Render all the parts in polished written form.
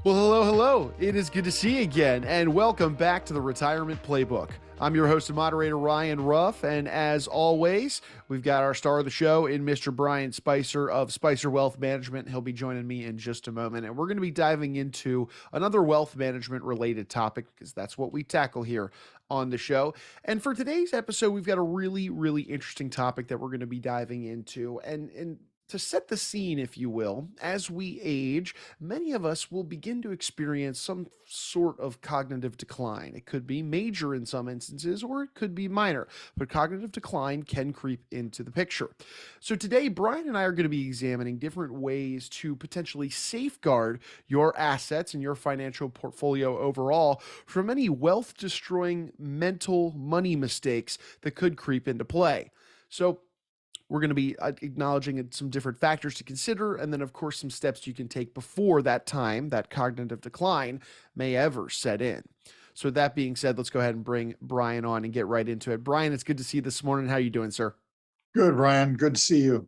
Well, hello, hello. It is good to see you again, and welcome back to the Retirement Playbook. I'm your host and moderator, Ryan Ruff, and as always, we've got our star of the show in Mr. Bryon Spicer of Spicer Wealth Management. He'll be joining me in just a moment, and we're going to be diving into another wealth management related topic because that's what we tackle here on the show. And for today's episode, we've got a really, really interesting topic that we're going to be diving into, and to set the scene, if you will, as we age, many of us will begin to experience some sort of cognitive decline. It could be major in some instances, or it could be minor, but cognitive decline can creep into the picture. So today, Bryon and I are going to be examining different ways to potentially safeguard your assets and your financial portfolio overall from any wealth destroying mental money mistakes that could creep into play. So, we're going to be acknowledging some different factors to consider, and then, of course, some steps you can take before that time, that cognitive decline, may ever set in. So, with that being said, let's go ahead and bring Bryon on and get right into it. Bryon, it's good to see you this morning. How are you doing, sir? Good, Ryan. Good to see you.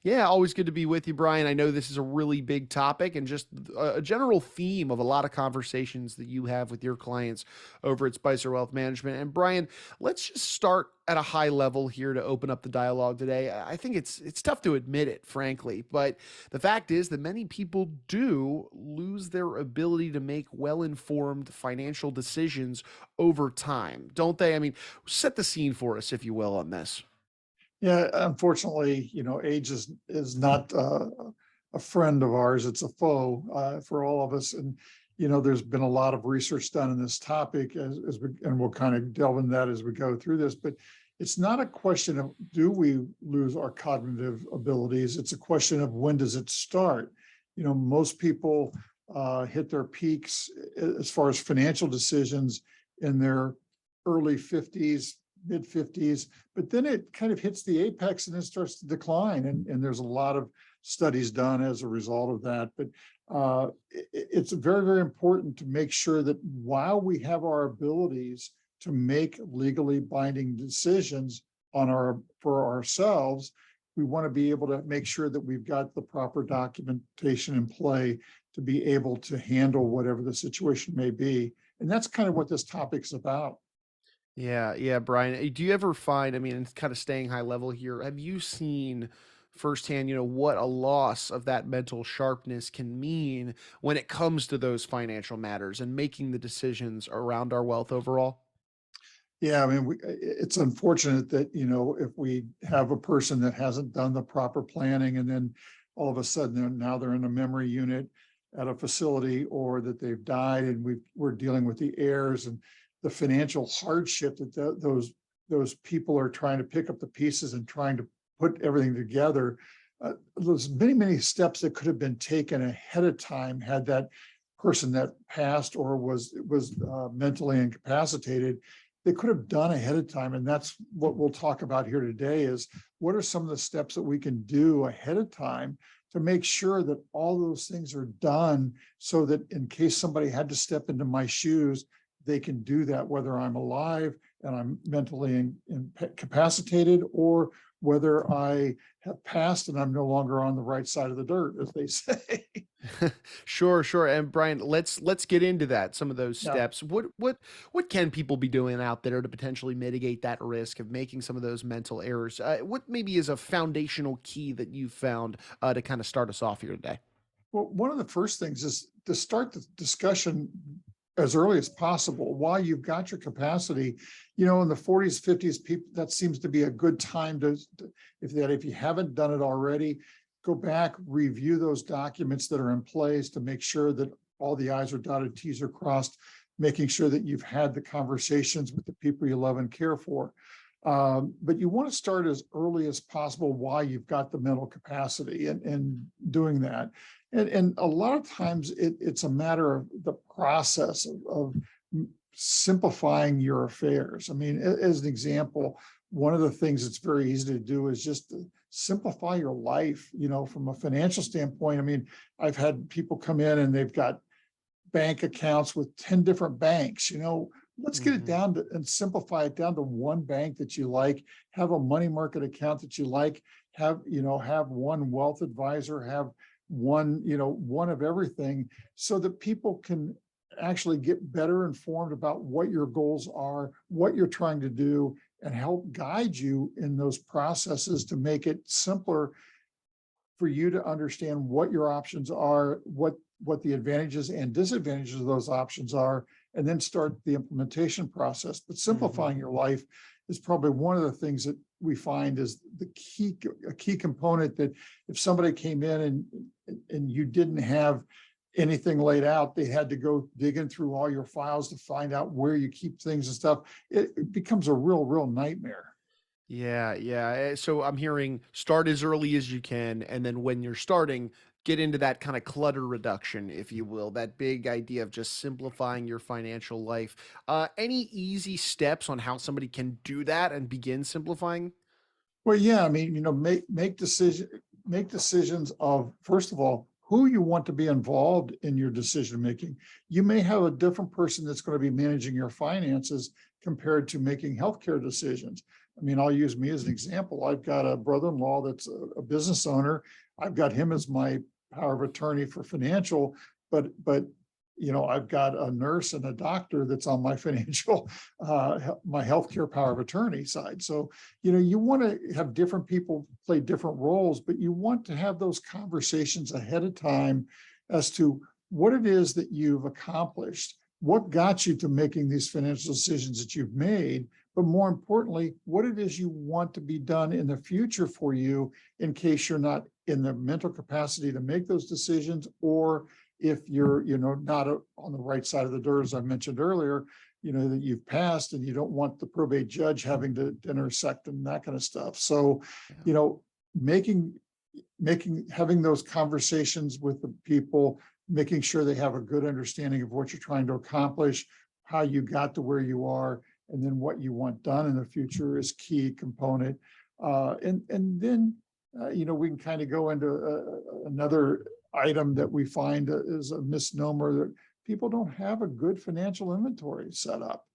Yeah, always good to be with you, Bryon. I know this is a really big topic and just a general theme of a lot of conversations that you have with your clients over at Spicer Wealth Management. And Bryon, let's just start at a high level here to open up the dialogue today. I think it's tough to admit it, frankly, but the fact is that many people do lose their ability to make well-informed financial decisions over time, don't they? I mean, set the scene for us, if you will, on this. Yeah, unfortunately, age is not a friend of ours. It's a foe for all of us. And, there's been a lot of research done in this topic and we'll kind of delve into that as we go through this. But it's not a question of do we lose our cognitive abilities? It's a question of when does it start? Most people hit their peaks as far as financial decisions in their early 50s, mid 50s, but then it kind of hits the apex and it starts to decline. And there's a lot of studies done as a result of that. But it's very, very important to make sure that while we have our abilities to make legally binding decisions for ourselves, we want to be able to make sure that we've got the proper documentation in play to be able to handle whatever the situation may be. And that's kind of what this topic's about. Yeah, Bryon. Do you ever find, I mean, it's kind of staying high level here, have you seen firsthand, what a loss of that mental sharpness can mean when it comes to those financial matters and making the decisions around our wealth overall? Yeah, I mean, it's unfortunate that, if we have a person that hasn't done the proper planning and then all of a sudden now they're in a memory unit at a facility, or that they've died and we're dealing with the heirs and the financial hardship that those people are trying to pick up the pieces and trying to put everything together. There's many, many steps that could have been taken ahead of time had that person that passed or was mentally incapacitated. They could have done ahead of time. And that's what we'll talk about here today is what are some of the steps that we can do ahead of time to make sure that all those things are done so that in case somebody had to step into my shoes, they can do that, whether I'm alive and I'm mentally incapacitated, or whether I have passed and I'm no longer on the right side of the dirt, as they say. Sure. And Bryon, let's get into that. Some of those Yeah. steps. What can people be doing out there to potentially mitigate that risk of making some of those mental errors? What maybe is a foundational key that you found to kind of start us off here today? Well, one of the first things is to start the discussion as early as possible while you've got your capacity. In the 40s, 50s, people, that seems to be a good time if you haven't done it already, go back, review those documents that are in place to make sure that all the I's are dotted, T's are crossed, making sure that you've had the conversations with the people you love and care for. But you want to start as early as possible while you've got the mental capacity and doing that. And a lot of times it's a matter of the process of simplifying your affairs. I mean, as an example, one of the things that's very easy to do is just to simplify your life, from a financial standpoint. I mean, I've had people come in and they've got bank accounts with 10 different banks. Let's get it down to and simplify it down to one bank that you like, have a money market account that you like, have one wealth advisor, have one of everything, so that people can actually get better informed about what your goals are, what you're trying to do, and help guide you in those processes to make it simpler for you to understand what your options are, what the advantages and disadvantages of those options are, and then start the implementation process. But simplifying your life is probably one of the things that we find is a key component, that if somebody came in and you didn't have anything laid out, they had to go digging through all your files to find out where you keep things and stuff. It becomes a real nightmare. Yeah, yeah. So I'm hearing start as early as you can, and then when you're starting, get into that kind of clutter reduction, if you will, that big idea of just simplifying your financial life. Any easy steps on how somebody can do that and begin simplifying? Well, yeah, I mean, make decisions of, first of all, who you want to be involved in your decision making. You may have a different person that's going to be managing your finances compared to making healthcare decisions. I mean, I'll use me as an example. I've got a brother-in-law that's a business owner. I've got him as my power of attorney for financial, but I've got a nurse and a doctor that's on my financial, my healthcare power of attorney side. So, you want to have different people play different roles, but you want to have those conversations ahead of time as to what it is that you've accomplished, what got you to making these financial decisions that you've made, but more importantly, what it is you want to be done in the future for you in case you're not in the mental capacity to make those decisions, or if you're, not on the right side of the dirt, as I mentioned earlier, that you've passed and you don't want the probate judge having to intersect and that kind of stuff. So, Yeah. Making, having those conversations with the people, making sure they have a good understanding of what you're trying to accomplish, how you got to where you are, and then what you want done in the future is key component. And then, we can kind of go into another item that we find is a misnomer, that people don't have a good financial inventory set up.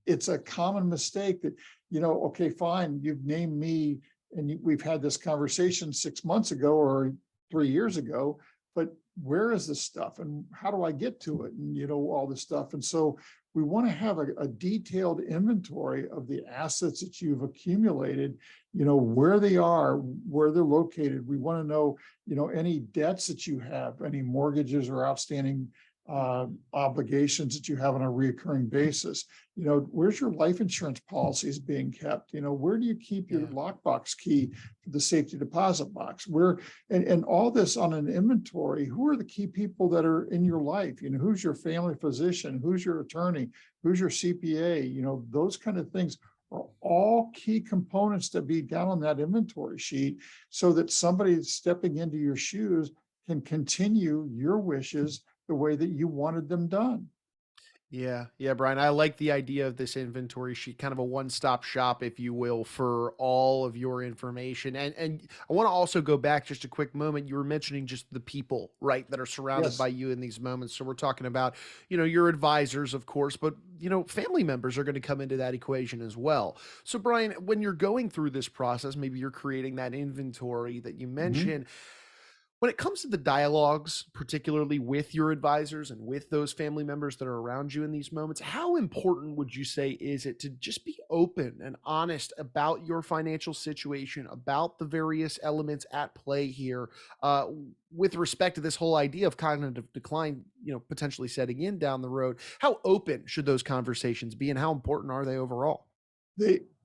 It's a common mistake that, okay, fine, you've named me and we've had this conversation 6 months ago or 3 years ago, but where is this stuff and how do I get to it? And, all this stuff. And so we want to have a detailed inventory of the assets that you've accumulated, where they are, where they're located. We want to know, any debts that you have, any mortgages or outstanding obligations that you have on a reoccurring basis. Where's your life insurance policies being kept? Where do you keep your Yeah. lockbox key for the safety deposit box? And all this on an inventory. Who are the key people that are in your life? Who's your family physician? Who's your attorney? Who's your CPA? Those kind of things are all key components to be down on that inventory sheet, so that somebody stepping into your shoes can continue your wishes the way that you wanted them done. Yeah, yeah, Brian. I like the idea of this inventory sheet, kind of a one-stop shop, if you will, for all of your information. And I want to also go back just a quick moment. You were mentioning just the people, right, that are surrounded by Yes. you in these moments. So we're talking about, your advisors, of course, but family members are going to come into that equation as well. So Brian, when you're going through this process, maybe you're creating that inventory that you Mhm. mentioned. When it comes to the dialogues, particularly with your advisors and with those family members that are around you in these moments, how important would you say is it to just be open and honest about your financial situation, about the various elements at play here, uh, with respect to this whole idea of cognitive decline, potentially setting in down the road? How open should those conversations be, and how important are they overall?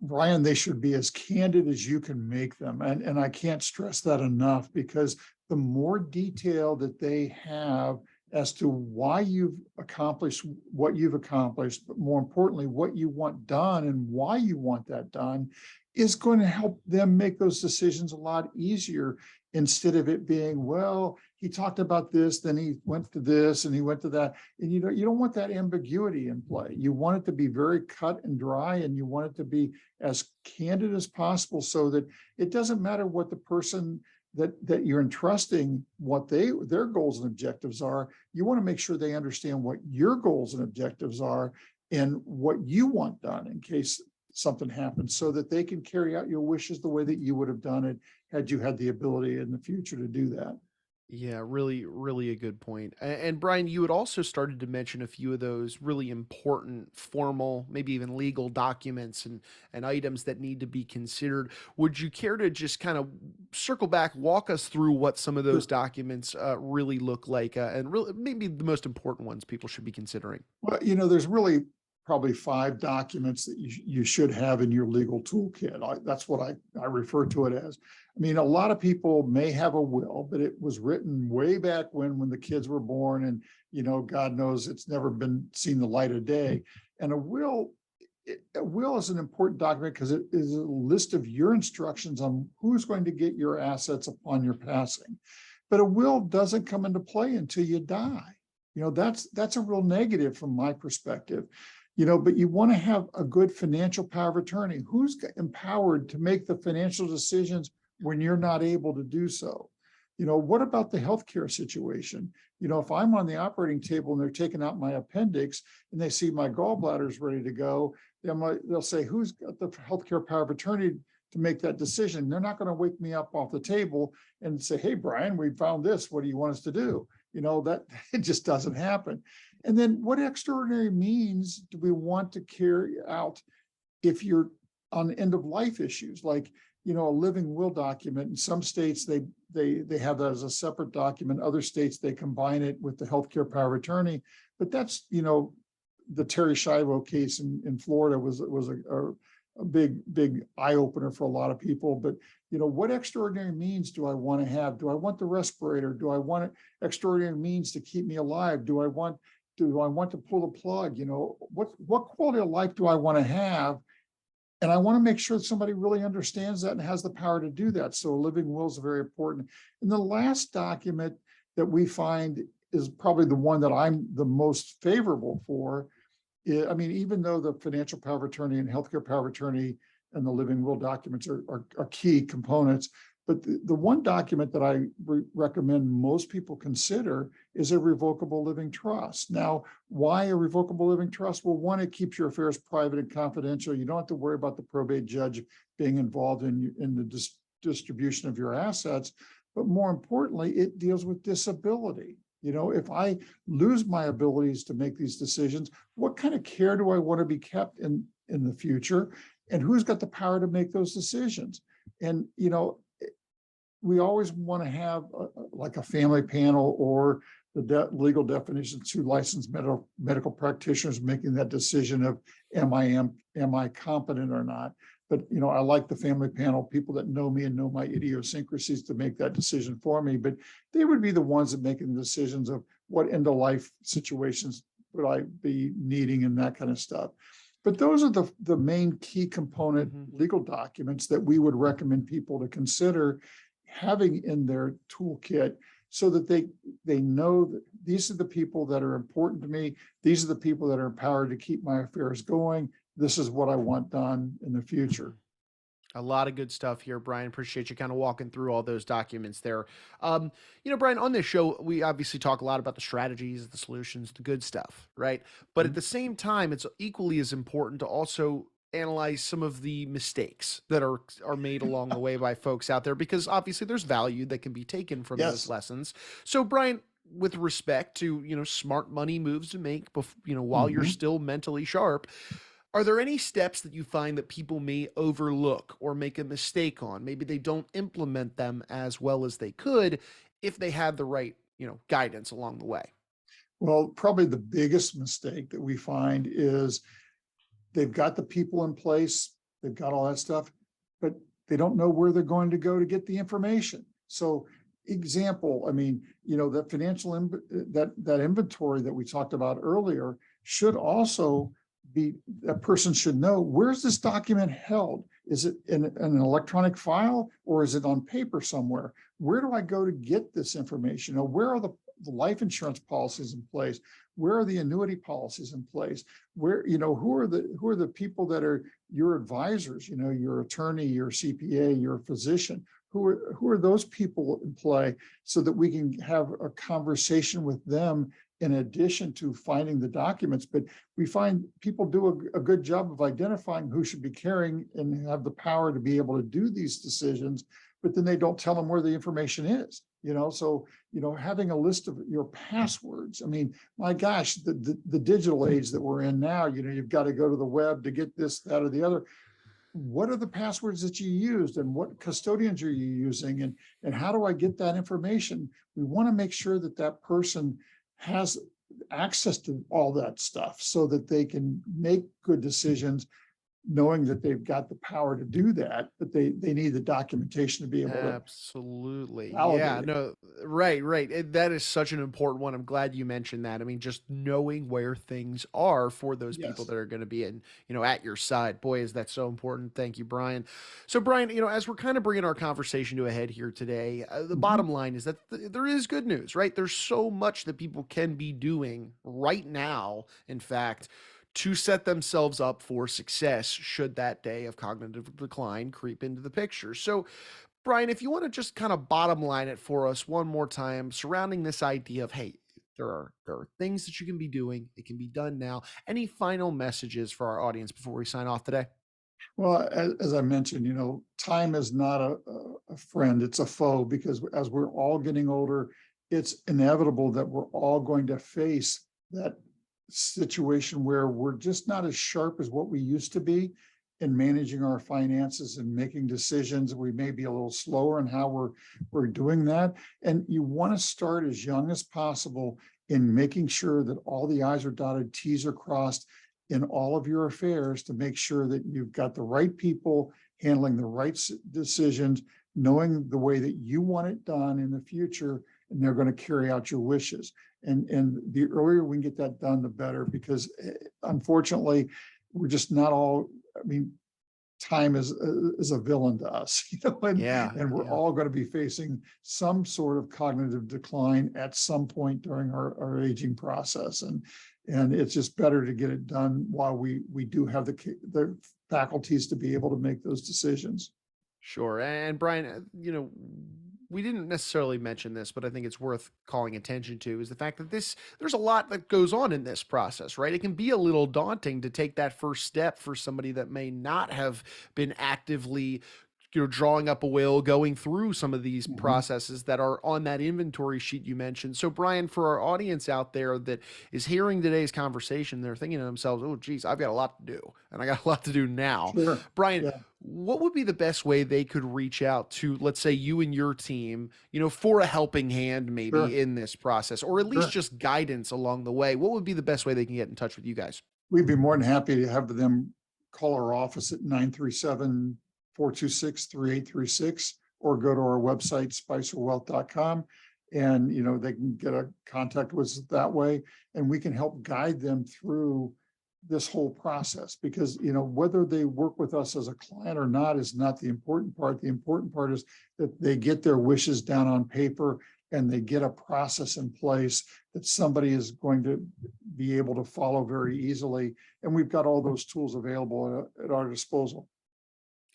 Brian, they should be as candid as you can make them. And I can't stress that enough, because the more detail that they have as to why you've accomplished what you've accomplished, but more importantly, what you want done and why you want that done, is going to help them make those decisions a lot easier, instead of it being, well, he talked about this, then he went to this and he went to that. And you don't want that ambiguity in play. You want it to be very cut and dry, and you want it to be as candid as possible, so that it doesn't matter what the person that you're entrusting, what their goals and objectives are. You want to make sure they understand what your goals and objectives are and what you want done in case something happens, so that they can carry out your wishes the way that you would have done it had you had the ability in the future to do that. Yeah, really, really a good point. And Bryon, you had also started to mention a few of those really important formal, maybe even legal documents and items that need to be considered. Would you care to just kind of circle back, walk us through what some of those Sure. documents really look like, and really maybe the most important ones people should be considering? Well, there's really probably 5 documents that you should have in your legal toolkit. That's what I refer to it as. I mean, a lot of people may have a will, but it was written way back when the kids were born, and God knows it's never been seen the light of day. And a will is an important document because it is a list of your instructions on who's going to get your assets upon your passing. But a will doesn't come into play until you die. That's a real negative from my perspective. But you want to have a good financial power of attorney. Who's empowered to make the financial decisions when you're not able to do so? What about the healthcare situation? If I'm on the operating table and they're taking out my appendix and they see my gallbladder's ready to go, they'll say, who's got the healthcare power of attorney to make that decision? They're not going to wake me up off the table and say, hey, Bryon, we found this. What do you want us to do? That it just doesn't happen. And then what extraordinary means do we want to carry out if you're on end of life issues, like, a living will document? In some states, they have that as a separate document. Other states, they combine it with the healthcare power of attorney. But that's, the Terry Schiavo case in Florida was a big eye opener for a lot of people. But what extraordinary means do I want to have? Do I want the respirator? Do I want extraordinary means to keep me alive? Do I want to pull the plug? What quality of life do I want to have? And I want to make sure that somebody really understands that and has the power to do that. So a living will is very important. And the last document that we find is probably the one that I'm the most favorable for. I mean, even though the financial power of attorney and healthcare power of attorney and the living will documents are key components, but the one document that I recommend most people consider is a revocable living trust. Now, why a revocable living trust? Well, one, it keeps your affairs private and confidential. You don't have to worry about the probate judge being involved in the distribution of your assets. But more importantly, it deals with disability. If I lose my abilities to make these decisions, what kind of care do I want to be kept in the future? And who's got the power to make those decisions? And, we always want to have like a family panel or the legal definitions, 2 licensed medical practitioners making that decision of am I competent or not? But I like the family panel, people that know me and know my idiosyncrasies to make that decision for me. But they would be the ones that making the decisions of what end of life situations would I be needing and that kind of stuff. But those are the main key component legal documents that we would recommend people to consider having in their toolkit, so that they know that these are the people that are important to me. These are the people that are empowered to keep my affairs going. This is what I want done in the future. A lot of good stuff here, Bryon. Appreciate you kind of walking through all those documents there. Bryon, on this show, we obviously talk a lot about the strategies, the solutions, the good stuff, right? But at the same time, it's equally as important to also analyze some of the mistakes that are made along the way by folks out there, because obviously there's value that can be taken from those Yes. lessons. So, Bryon, with respect to smart money moves to make, while you're still mentally sharp, are there any steps that you find that people may overlook or make a mistake on? Maybe they don't implement them as well as they could if they had the right, guidance along the way. Well, probably the biggest mistake that we find is they've got the people in place, they've got all that stuff, but they don't know where they're going to go to get the information. So example, I mean, that financial, that inventory that we talked about earlier should also be, that person should know, where's this document held? Is it in an electronic file or is it on paper somewhere? Where do I go to get this information? Where are the life insurance policies in place? Where are the annuity policies in place? Where, who are the people that are your advisors, your attorney, your CPA, your physician? Who are those people in play, so that we can have a conversation with them in addition to finding the documents. But we find people do a good job of identifying who should be carrying and have the power to be able to do these decisions, but then they don't tell them where the information is. So having a list of your passwords. I mean, my gosh, the digital age that we're in now, you've got to go to the web to get this, that, or the other. What are the passwords that you used, and what custodians are you using, and how do I get that information? We want to make sure that that person has access to all that stuff so that they can make good decisions, knowing that they've got the power to do that, but they need the documentation to be able to Absolutely. validate Yeah, it. no, right. That is such an important one. I'm glad you mentioned that. I mean, just knowing where things are for those people Yes. that are going to be at your side. Boy, is that so important. Thank you, Bryon. So, Bryon, as we're kind of bringing our conversation to a head here today, the Mhm. bottom line is that there is good news, right? There's so much that people can be doing right now, in fact, to set themselves up for success should that day of cognitive decline creep into the picture. So, Bryon, if you want to just kind of bottom line it for us one more time surrounding this idea of, hey, there are things that you can be doing. It can be done now. Any final messages for our audience before we sign off today? Well, as I mentioned, time is not a friend, it's a foe, because as we're all getting older, it's inevitable that we're all going to face that situation where we're just not as sharp as what we used to be in managing our finances and making decisions. We may be a little slower in how we're doing that. And you want to start as young as possible in making sure that all the I's are dotted, T's are crossed in all of your affairs, to make sure that you've got the right people handling the right decisions, knowing the way that you want it done in the future, and they're going to carry out your wishes. And the earlier we can get that done, the better, because unfortunately, we're just not all, I mean, time is a villain to us, Yeah, and we're yeah. all going to be facing some sort of cognitive decline at some point during our aging process. And it's just better to get it done while we do have the faculties to be able to make those decisions. Sure. And Bryon, we didn't necessarily mention this, but I think it's worth calling attention to is the fact that there's a lot that goes on in this process, right? It can be a little daunting to take that first step for somebody that may not have been actively drawing up a will, going through some of these Mhm. processes that are on that inventory sheet you mentioned. So, Bryon, for our audience out there that is hearing today's conversation, they're thinking to themselves, oh, geez, I've got a lot to do, and I got a lot to do now. Sure. Bryon, Yeah. what would be the best way they could reach out to, let's say, you and your team, for a helping hand maybe Sure. in this process, or at least Sure. just guidance along the way? What would be the best way they can get in touch with you guys? We'd be more than happy to have them call our office at 937-426-3836, or go to our website, spicerwealth.com. And, they can get a contact with us that way, and we can help guide them through this whole process, because, whether they work with us as a client or not is not the important part. The important part is that they get their wishes down on paper, and they get a process in place that somebody is going to be able to follow very easily. And we've got all those tools available at our disposal.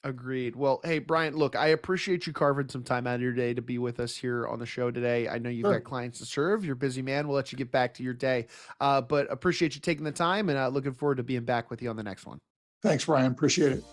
Agreed. Well, hey, Bryon, look, I appreciate you carving some time out of your day to be with us here on the show today. I know you've got Sure. clients to serve. You're a busy man. We'll let you get back to your day. But appreciate you taking the time, and looking forward to being back with you on the next one. Thanks, Ryan. Appreciate it.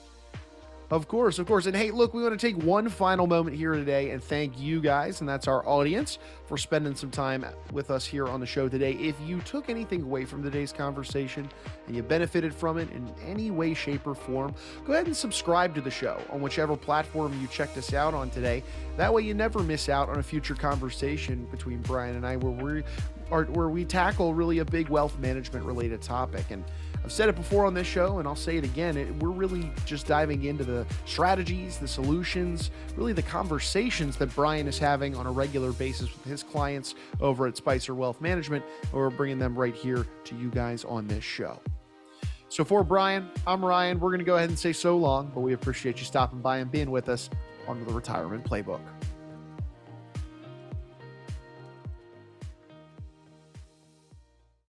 Of course, of course. And hey, look, we want to take one final moment here today and thank you guys, and that's our audience, for spending some time with us here on the show today. If you took anything away from today's conversation and you benefited from it in any way, shape, or form, go ahead and subscribe to the show on whichever platform you checked us out on today. That way you never miss out on a future conversation between Bryon and I where we tackle really a big wealth management related topic. And I've said it before on this show, and I'll say it again. We're really just diving into the strategies, the solutions, really the conversations that Bryon is having on a regular basis with his clients over at Spicer Wealth Management, and we're bringing them right here to you guys on this show. So for Bryon, I'm Ryan. We're going to go ahead and say so long, but we appreciate you stopping by and being with us on the Retirement Playbook.